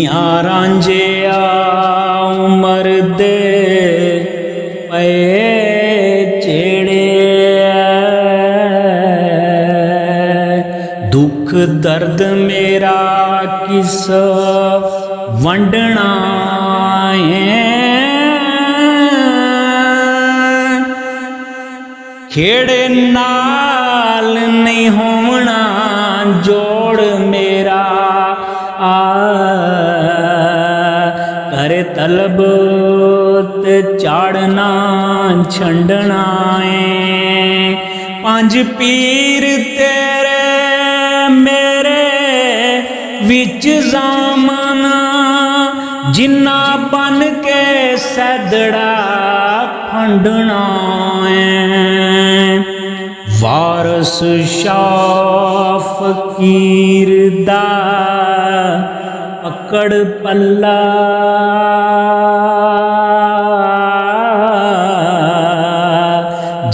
मियाँ रांझिया उमर दे पे चेड़े दुख दर्द मेरा किस वंडना है खेड़े नाल नहीं होना जोड़ मेरा करे तलब ते चाड़ना छंडना है पंज पीर तेरे मेरे विच जामना जिन्ना बन के सैदड़ा फंडना है वारस शाह फकीर दा पकड़ पल्ला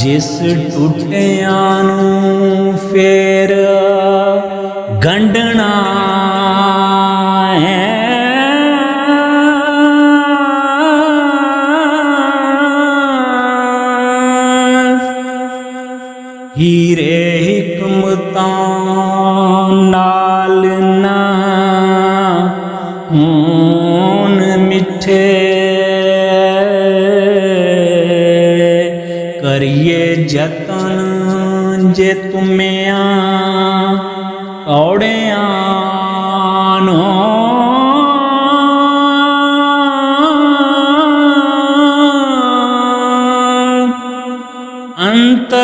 जिस टुटिया नूं फेर गंढना है हीरे हिकमतां नाल ना होन मिठे करिए जतन जे तुमिया औड़िया नो अंत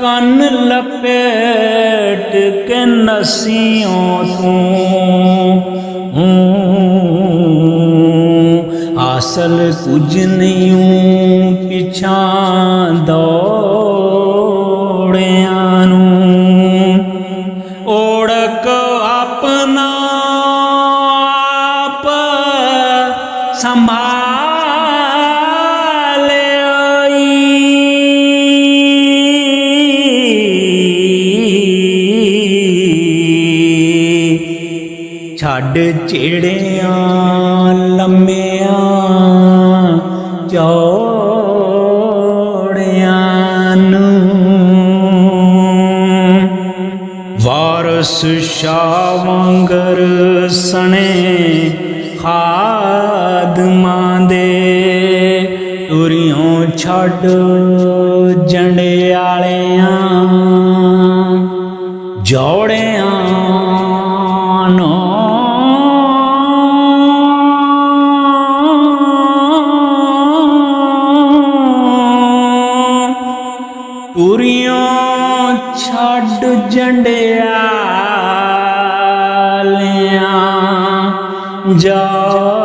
कन लपेट के नसियों तू आसल कुछ नहीं पिछा दौड़िया ओढ़क अपना आप संभाल छड़ चिड़िया लम्मिया चौड़िया वारस शाह वांगर सने खादमां दे टुरियों छड़ जंडे आलिया जोड़िया नो टुरियों छड़ जंडिया जा